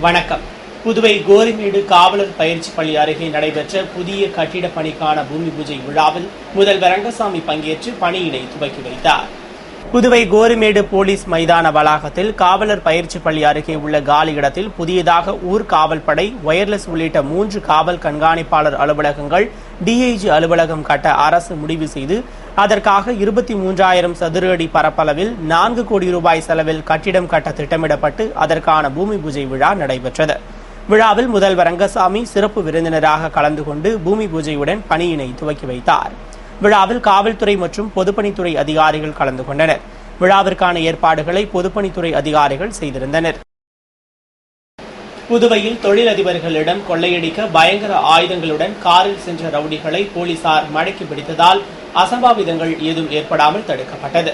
வணக்கம். புதுவை கோரிமேடு காவலர் பயிற்சி பள்ளி அருகே நடைபெற்ற புதிய கட்டிட பணிக்கான பூமி பூஜை விழாவில் முதல்வர் ரங்கசாமி பங்கேற்று பணியினை துவக்கி வைத்தார். புதுவை கோரிமேடு போலீஸ் மைதான வளாகத்தில் காவலர் பயிற்சி பள்ளி அருகே உள்ள காலி இடத்தில் புதியதாக ஊர் காவல்படை, ஒயர்லெஸ் உள்ளிட்ட 3 காவல் கண்காணிப்பாளர் அலுவலகங்கள், டிஐஜி அலுவலகம் கட்ட அரசு முடிவு செய்து அதற்காக 23,000 சதுர அடி பரப்பளவில் 4 கோடி ரூபாய் செலவில் கட்டிடம் கட்ட திட்டமிடப்பட்டு அதற்கான பூமி பூஜை விழா நடைபெற்றது. விழாவில் முதல்வர் ரங்கசாமி சிறப்பு விருந்தினராக கலந்து கொண்டு பூமி பூஜையுடன் பணியினை துவக்கி வைத்தார். விழாவில் காவல்துறை மற்றும் பொதுப்பணித்துறை அதிகாரிகள் கலந்து கொண்டனர். விழாவிற்கான ஏற்பாடுகளை பொதுப்பணித்துறை அதிகாரிகள் செய்திருந்தனர். புதுவையில் தொழிலதிபர்களிடம் கொள்ளையடிக்க பயங்கர ஆயுதங்களுடன் காரில் சென்ற ரவுடிகளை போலீசார் மடக்கி பிடித்ததால் அசம்பாவிதங்கள் ஏதும் ஏற்படாமல் தடுக்கப்பட்டது.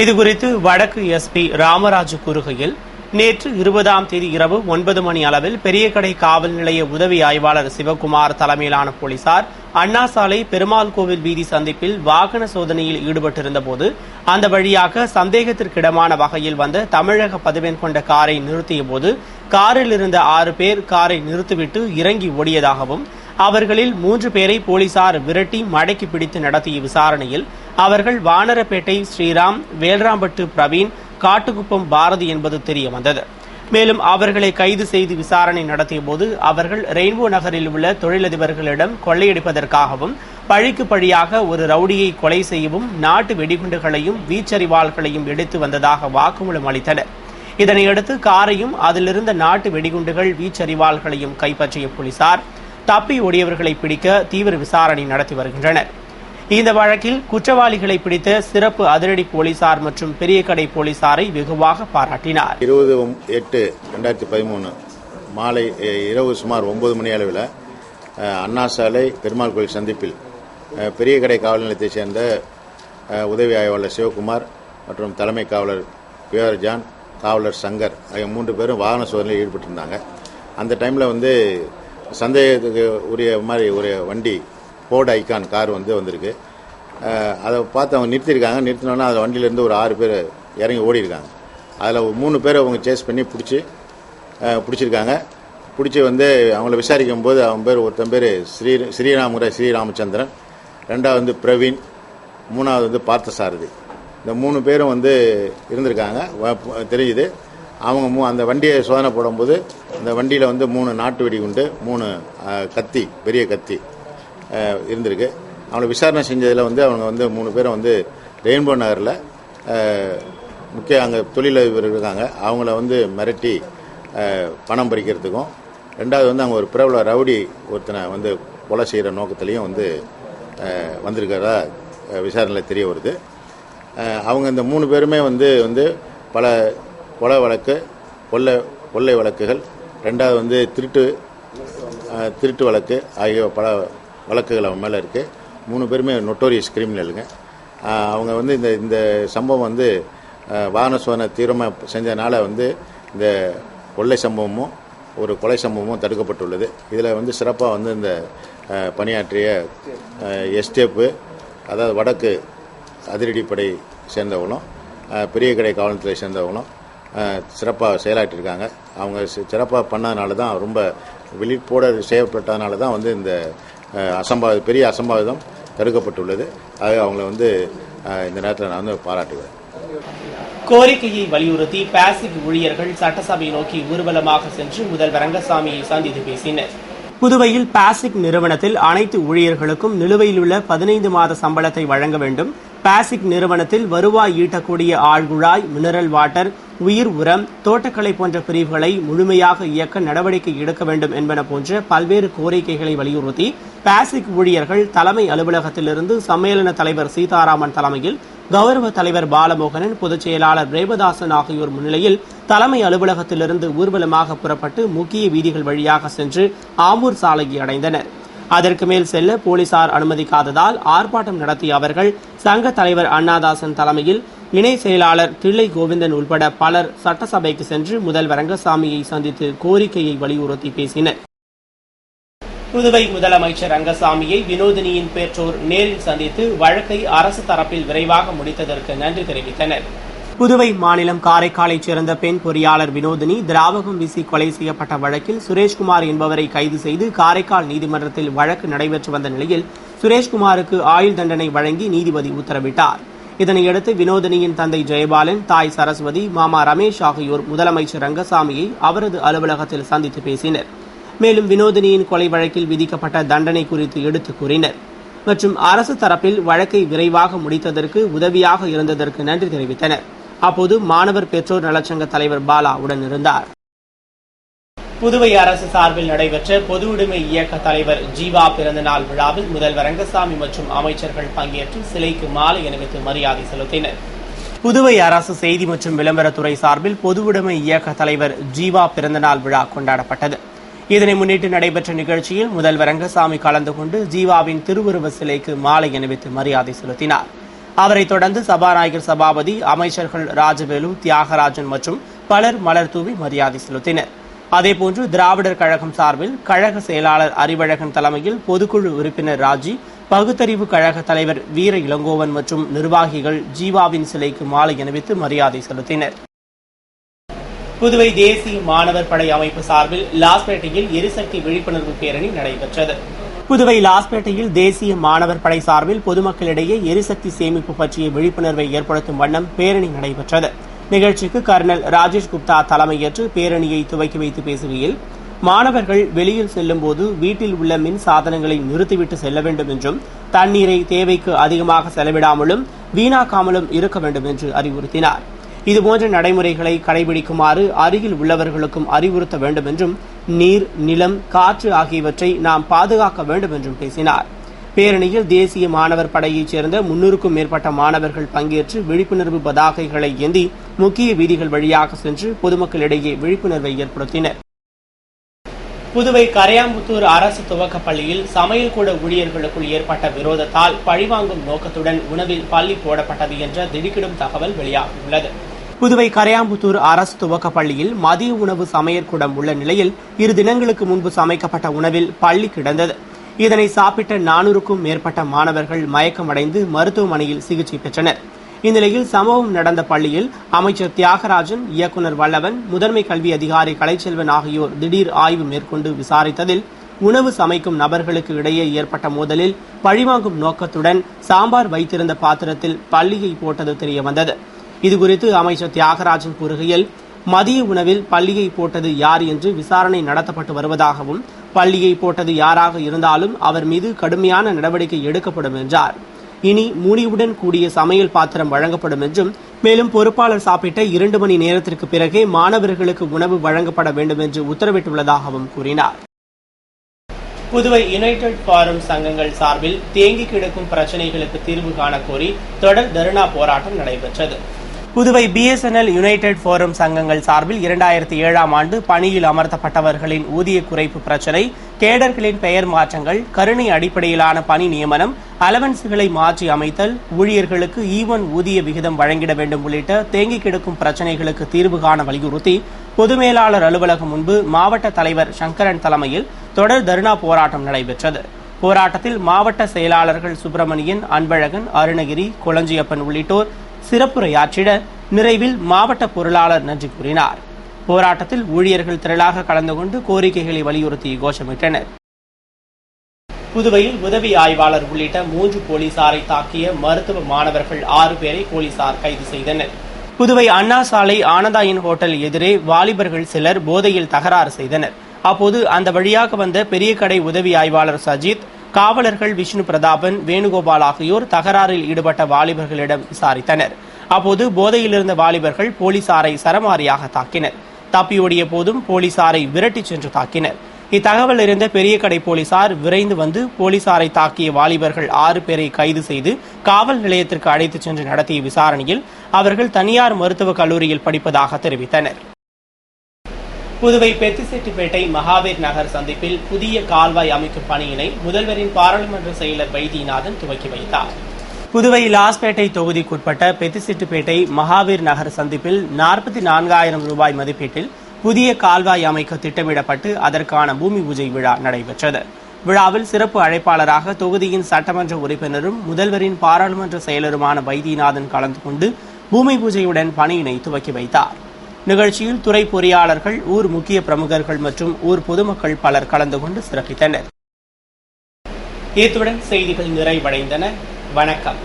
இதுகுறித்து வடக்கு எஸ்பி ராமராஜு கூறுகையில், நேற்று 20ஆம் தேதி இரவு 9 மணி அளவில் பெரியகடை காவல் நிலைய உதவி ஆய்வாளர் சிவகுமார் தலைமையிலான போலீசார் அண்ணா சாலை பெருமாள் கோவில் வீதி சந்திப்பில் வாகன சோதனையில் ஈடுபட்டிருந்தபோது அந்த வழியாக சந்தேகத்திற்கிடமான வகையில் வந்த தமிழக பதிவெண் கொண்ட காரை நிறுத்திய போது காரில் இருந்த 6 பேர் காரை நிறுத்திவிட்டு இறங்கி ஓடியதாகவும், அவர்களில் 3 பேரை போலீசார் விரட்டி மடக்கி பிடித்து நடத்திய விசாரணையில் அவர்கள் வானரப்பேட்டை ஸ்ரீராம், வேல்ராம்பட்டு பிரவீன், காட்டுக்குப்பம் பாரதி என்பது தெரிய வந்தது. மேலும் அவர்களை கைது செய்து விசாரணை நடத்திய போது அவர்கள் ரெயின்போ நகரில் உள்ள தொழிலதிபர்களிடம் கொள்ளையடிப்பதற்காகவும் பழிக்கு பழியாக ஒரு ரவுடியை கொலை செய்யவும் நாட்டு வெடிகுண்டுகளையும் வீச்சறிவாள்களையும் எடுத்து வந்ததாக வாக்குமூலம் அளித்தனர். இதனையடுத்து காரையும் அதிலிருந்த நாட்டு வெடிகுண்டுகள், வீச்சறிவாள்களையும் கைப்பற்றிய போலீசார் தப்பி ஓடியவர்களை பிடிக்க தீவிர விசாரணை நடத்தி வருகின்றனர். இந்த வழக்கில் குற்றவாளிகளை பிடித்த சிறப்பு அதிரடி போலீசார் மற்றும் பெரியகடை போலீசாரை வெகுவாக பாராட்டினார். 20/8/2013 மாலை இரவு சுமார் 9 மணி அளவில் அண்ணா சாலை பெருமாள் கோயில் சந்திப்பில் பெரியகடை காவல் நிலையத்தைச் சேர்ந்த உதவி ஆய்வாளர் சிவகுமார் மற்றும் தலைமை காவலர் பிஆர் ஜான், காவலர் சங்கர் ஆகிய 3 பேரும் வாகன சோதனையில் ஈடுபட்டிருந்தாங்க. அந்த டைமில் சந்தேகத்துக்கு உரிய மாதிரி ஒரு வண்டி போர்டு ஐக்கான் கார் வந்திருக்கு. அதை பார்த்து அவங்க நிறுத்தியிருக்காங்க. நிறுத்தினோன்னா அதில் வண்டியிலேருந்து ஒரு 6 பேர் இறங்கி ஓடிருக்காங்க. அதில் 3 பேர் அவங்க சேஸ் பண்ணி பிடிச்சிருக்காங்க. பிடிச்சி அவங்கள விசாரிக்கும் போது ஒருத்தன் பேர் ஸ்ரீராமச்சந்திரன், 2வது பிரவீன், 3வது பார்த்தசாரதி. இந்த 3 பேரும் இருந்திருக்காங்க தெரியுது. அவங்க அந்த வண்டியை சோதனை போடும்போது அந்த வண்டியில் 3 நாட்டு வெடிகுண்டு, 3 கத்தி, பெரிய கத்தி இருந்திருக்கு. அவங்கள விசாரணை செஞ்சதில் அவங்க 3 பேரும் ரெயின்போ நகரில் முக்கிய அங்கே தொழிலதிபர்கள் இருக்காங்க. அவங்கள மிரட்டி பணம் பறிக்கிறதுக்கும், 2வது அவங்க ஒரு பிரபல ரவுடி ஒருத்தனை கொலை செய்கிற நோக்கத்திலையும் வந்திருக்கிறதா விசாரணையில் தெரிய வருது. அவங்க இந்த 3 பேருமே பல கொலை வழக்கு, கொள்ளை வழக்குகள், 2வது திருட்டு வழக்கு ஆகிய பல வழக்குகள் அவன் மேலே இருக்குது. 3 பேருமே நொட்டோரியஸ் கிரிமினலுங்க. அவங்க இந்த சம்பவம் வாகன சோதனை தீவிரமாக செஞ்சதுனால இந்த கொள்ளை சம்பவமும் ஒரு கொலை சம்பவமும் தடுக்கப்பட்டுள்ளது. இதில் சிறப்பாக இந்த பணியாற்றிய எஸ்டேப்பு, அதாவது வடக்கு அதிரடிப்படை சேர்ந்தவங்களும் பெரியகடை காவல் நிலையத்தை சேர்ந்தவங்களும் சிறப்பாக செயலாற்றிருக்காங்க. அவங்க சிறப்பாக பண்ணதுனால தான், ரொம்ப விழிப்போடு செய்யப்பட்டதுனால தான் இந்த பெரிய அசம்பாவிதம் தடுக்கப்பட்டுள்ளது. ஆக அவங்களை இந்த நேரத்தில் நான் பாராட்டுகிறேன். கோரிக்கையை வலியுறுத்தி பாசிக் ஊழியர்கள் சட்டசபை நோக்கி ஊர்வலமாக சென்று முதல்வர் ரங்கசாமியை சந்தித்து பேசினர். புதுவையில் பாசிக் நிறுவனத்தில் அனைத்து ஊழியர்களுக்கும் நிலுவையில் உள்ள 15 மாத சம்பளத்தை வழங்க வேண்டும். பாசிக் நிறுவனத்தில் வருவாய் ஈட்டக்கூடிய ஆழ்குழாய், மினரல் வாட்டர், உயிர் உரம், தோட்டக்கலை போன்ற பிரிவுகளை முழுமையாக இயக்க நடவடிக்கை எடுக்க வேண்டும் என்பன போன்ற பல்வேறு கோரிக்கைகளை வலியுறுத்தி பாசிக் ஊழியர்கள் தலைமை அலுவலகத்திலிருந்து சம்மேளன தலைவர் சீதாராமன் தலைமையில், கௌரவ தலைவர் பாலமோகனன், பொதுச் செயலாளர் பிரேமதாசன் ஆகியோர் முன்னிலையில் தலைமை அலுவலகத்திலிருந்து ஊர்வலமாக புறப்பட்டு முக்கிய வீதிகள் வழியாக சென்று ஆம்பூர் சாலையை அடைந்தனர். அதற்கு மேல் செல்ல போலீசார் அனுமதிக்காததால் ஆர்ப்பாட்டம் நடத்திய அவர்கள் சங்க தலைவர் அண்ணாதாசன் தலைமையில் இணை செயலாளர் தில்லை கோவிந்தன் உள்பட பலர் சட்டசபைக்கு சென்று முதல்வர் ரங்கசாமியை சந்தித்து கோரிக்கையை வலியுறுத்தி பேசினர். புதுவை முதலமைச்சர் ரங்கசாமியை வினோதினியின் பெற்றோர் நேரில் சந்தித்து வழக்கை அரசு தரப்பில் விரைவாக முடித்ததற்கு நன்றி தெரிவித்தனர். புதுவை மாநிலம் காரைக்காலைச் சேர்ந்த பெண் பொறியாளர் வினோதினி திராவகம் வீசி கொலை செய்யப்பட்ட வழக்கில் சுரேஷ்குமார் என்பவரை கைது செய்து காரைக்கால் நீதிமன்றத்தில் வழக்கு நடைபெற்று வந்த நிலையில் சுரேஷ்குமாருக்கு ஆயுள் தண்டனை வழங்கி நீதிபதி உத்தரவிட்டார். இதனையடுத்து வினோதினியின் தந்தை ஜெயபாலன், தாய் சரஸ்வதி, மாமா ரமேஷ் ஆகியோர் முதலமைச்சர் ரங்கசாமியை அவரது அலுவலகத்தில் சந்தித்து பேசினர். மேலும் வினோதினியின் கொலை வழக்கில் விதிக்கப்பட்ட தண்டனை குறித்து எடுத்துக் கூறினர் மற்றும் அரசு தரப்பில் வழக்கை விரைவாக முடித்ததற்கு உதவியாக இருந்ததற்கு நன்றி தெரிவித்தனர். அப்போது மாணவர் பெற்றோர் நலச்சங்க தலைவர் பாலா உடன் இருந்தார். புதுவை அரசு சார்பில் நடைபெற்ற பொது உடைமை இயக்க தலைவர் ஜீவா பிறந்தநாள் விழாவில் முதல்வர் ரங்கசாமி மற்றும் அமைச்சர்கள் பங்கேற்று சிலைக்கு மாலை அணிவித்து மரியாதை செலுத்தினர். புதுவை அரசு செய்தி மற்றும் விளம்பரத்துறை சார்பில் பொது உடைமை இயக்க தலைவர் ஜீவா பிறந்தநாள் விழா கொண்டாடப்பட்டது. இதனை முன்னிட்டு நடைபெற்ற நிகழ்ச்சியில் முதல்வர் ரங்கசாமி கலந்து கொண்டு ஜீவாவின் திருவுருவ சிலைக்கு மாலை அணிவித்து மரியாதை செலுத்தினார். அவரைத் தொடர்ந்து சபாநாயகர் சபாபதி, அமைச்சர்கள் ராஜவேலு, தியாகராஜன் மற்றும் பலர் மலர் தூவி மரியாதை செலுத்தினர். அதேபோன்று திராவிடர் கழகம் சார்பில் கழக செயலாளர் அறிவழகன் தலைமையில் பொதுக்குழு உறுப்பினர் ராஜி, பகுத்தறிவு கழக தலைவர் வீர இளங்கோவன் மற்றும் நிர்வாகிகள் ஜீவாவின் சிலைக்கு மாலை அணிவித்து மரியாதை செலுத்தினர். புதுவை தேசிய மாணவர் படை அமைப்பு சார்பில் லாஸ்பேட்டையில் எரிசக்தி விழிப்புணர்வு பேரணி நடைபெற்றது. புதுவை லாஸ்பேட்டையில் தேசிய மாணவர் படை சார்பில் பொதுமக்களிடையே எரிசக்தி சேமிப்பு பற்றிய விழிப்புணர்வை ஏற்படுத்தும் வண்ணம் பேரணி நடைபெற்றது. நிகழ்ச்சிக்கு கர்னல் ராஜேஷ் குப்தா தலைமையேற்று பேரணியை துவக்கி வைத்து பேசுகையில், மாணவர்கள் வெளியில் செல்லும் போது வீட்டில் உள்ள மின் சாதனங்களை நிறுத்திவிட்டு செல்ல வேண்டும் என்றும், தண்ணீரை தேவைக்கு அதிகமாக செலவிடாமலும் வீணாக்காமலும் இருக்க வேண்டும் என்று அறிவுறுத்தினார். இதுபோன்ற நடைமுறைகளை கடைபிடிக்குமாறு அருகில் உள்ளவர்களுக்கும் அறிவுறுத்த வேண்டும் என்றும், நீர், நிலம், காற்று ஆகியவற்றை நாம் பாதுகாக்க வேண்டும் என்றும் பேசினார். பேரணியில் தேசிய மாணவர் படையைச் சேர்ந்த 300க்கும் மேற்பட்ட மாணவர்கள் பங்கேற்று விழிப்புணர்வு பதாகைகளை ஏந்தி முக்கிய வீதிகள் வழியாக சென்று பொதுமக்களிடையே விழிப்புணர்வை ஏற்படுத்தினர். புதுவை கரையாம்புத்தூர் அரசு துவக்கப் பள்ளியில் சமையல் கூட ஊழியர்களுக்குள் ஏற்பட்ட விரோதத்தால் பழிவாங்கும் நோக்கத்துடன் உணவில் பள்ளி போடப்பட்டது என்ற திடுக்கிடும் தகவல் வெளியாகியுள்ளது. புதுவை கரையாம்புத்தூர் அரசு துவக்கப் பள்ளியில் மதிய உணவு சமையற்கூடம் உள்ள நிலையில் 2 தினங்களுக்கு முன்பு சமைக்கப்பட்ட உணவில் பள்ளி கிடந்தது. இதனை சாப்பிட்ட 400க்கும் மேற்பட்ட மாணவர்கள் மயக்கமடைந்து மருத்துவமனையில் சிகிச்சை பெற்றனர். இந்நிலையில் சம்பவம் நடந்த பள்ளியில் அமைச்சர் தியாகராஜன், இயக்குநர் வல்லவன், முதன்மை கல்வி அதிகாரி கலைச்செல்வன் ஆகியோர் திடீர் ஆய்வு மேற்கொண்டு விசாரித்ததில் உணவு சமைக்கும் நபர்களுக்கு இடையே ஏற்பட்ட மோதலில் பழிவாங்கும் நோக்கத்துடன் சாம்பார் வைத்திருந்த பாத்திரத்தில் பள்ளியை போட்டது தெரியவந்தது. இதுகுறித்து அமைச்சர் தியாகராஜன் கூறுகையில், மதிய உணவில் பள்ளியை போட்டது யார் என்று விசாரணை நடத்தப்பட்டு வருவதாகவும், பள்ளியை போட்டது யாராக இருந்தாலும் அவர் மீது கடுமையான நடவடிக்கை எடுக்கப்படும் என்றார். இனி மூடியுடன் கூடிய சமையல் பாத்திரம் வழங்கப்படும் என்றும், மேலும் பொறுப்பாளர் சாப்பிட்ட 2 மணி நேரத்திற்கு பிறகே மாணவர்களுக்கு உணவு வழங்கப்பட வேண்டும் என்று உத்தரவிட்டுள்ளதாகவும் கூறினார். புதுவை யுனைடெட் ஃபாரம் சங்கங்கள் சார்பில் தேங்கி கிடக்கும் பிரச்சினைகளுக்கு தீர்வு காண கோரி தொடர் தர்ணா போராட்டம் நடைபெற்றது. புதுவை BSNL யுனைடெட் ஃபாரம் சங்கங்கள் சார்பில் 2007ஆம் ஆண்டு பணியில் அமர்த்தப்பட்டவர்களின் ஊதிய குறைப்பு பிரச்சினை, கேடர்களின் பெயர் மாற்றங்கள், கருணை அடிப்படையிலான பணி நியமனம், அலவன்ஸ்களை மாற்றி அமைத்தல், ஊழியர்களுக்கு E1 ஊதிய விகிதம் வழங்கிட வேண்டும் உள்ளிட்ட தேங்கி கிடக்கும் பிரச்சினைகளுக்கு தீர்வு காண வலியுறுத்தி பொது மேலாளர் அலுவலகம் முன்பு மாவட்ட தலைவர் சங்கரன் தலைமையில் தொடர் தர்ணா போராட்டம் நடைபெற்றது. போராட்டத்தில் மாவட்ட செயலாளர்கள் சுப்பிரமணியன், அன்பழகன், அருணகிரி, கொளஞ்சியப்பன் உள்ளிட்டோர் சிறப்புரையாற்றிட நிறைவில் மாவட்ட பொருளாளர் நன்றி கூறினார். போராட்டத்தில் ஊழியர்கள் திரளாக கலந்து கொண்டு கோரிக்கைகளை வலியுறுத்தி கோஷமிட்டனர். புதுவையில் உதவி ஆய்வாளர் உள்ளிட்ட 3 போலீசாரை தாக்கிய மருத்துவ மாணவர்கள் 6 பேரை போலீசார் கைது செய்தனர். புதுவை அண்ணா சாலை ஆனந்தாயின் ஹோட்டல் எதிரே வாலிபர்கள் சிலர் போதையில் தகராறு செய்தனர். அப்போது அந்த வழியாக வந்த பெரிய கடை உதவி ஆய்வாளர் சஜித், காவலர்கள் விஷ்ணு பிரதாபன், வேணுகோபால் ஆகியோர் தகராறில் ஈடுபட்ட வாலிபர்களிடம் விசாரித்தனர். அப்போது போதையில் இருந்த வாலிபர்கள் போலீசாரை சரமாரியாக தாக்கினர். தப்பியோடிய போதும் போலீசாரை விரட்டிச் சென்று தாக்கினர். இத்தகவல் அறிந்த பெரிய கடை போலீசார் விரைந்து வந்து போலீசாரை தாக்கிய வாலிபர்கள் 6 பேரை கைது செய்து காவல் நிலையத்திற்கு அழைத்துச் சென்று நடத்திய விசாரணையில் அவர்கள் தனியார் மருத்துவக் கல்லூரியில் படிப்பதாக தெரிவித்தனர். புதுவை பெத்திசெட்டிப்பேட்டை மகாவீர் நகர் சந்திப்பில் புதிய கால்வாய் அமைக்கும் பணியினை முதல்வரின் பாராளுமன்ற செயலர் வைத்தியநாதன் துவக்கி வைத்தார். புதுவை லாஸ்பேட்டை தொகுதிக்குட்பட்ட பெத்திசெட்டிப்பேட்டை மகாவீர் நகர் சந்திப்பில் 44,000 ரூபாய் மதிப்பீட்டில் புதிய கால்வாய் அமைக்க திட்டமிடப்பட்டு அதற்கான பூமி பூஜை விழா நடைபெற்றது. விழாவில் சிறப்பு அழைப்பாளராக தொகுதியின் சட்டமன்ற உறுப்பினரும் முதல்வரின் பாராளுமன்ற செயலருமான வைத்தியநாதன் கலந்து கொண்டு பூமி பூஜையுடன் பணியினை துவக்கி வைத்தார். நிகழ்ச்சியில் துறை பொறியாளர்கள், ஊர் முக்கிய பிரமுகர்கள் மற்றும் ஊர் பொதுமக்கள் பலர் கலந்து கொண்டு சிறப்பித்தனர். இத்துடன் செய்திகள் நிறைவடைந்தன. வணக்கம்.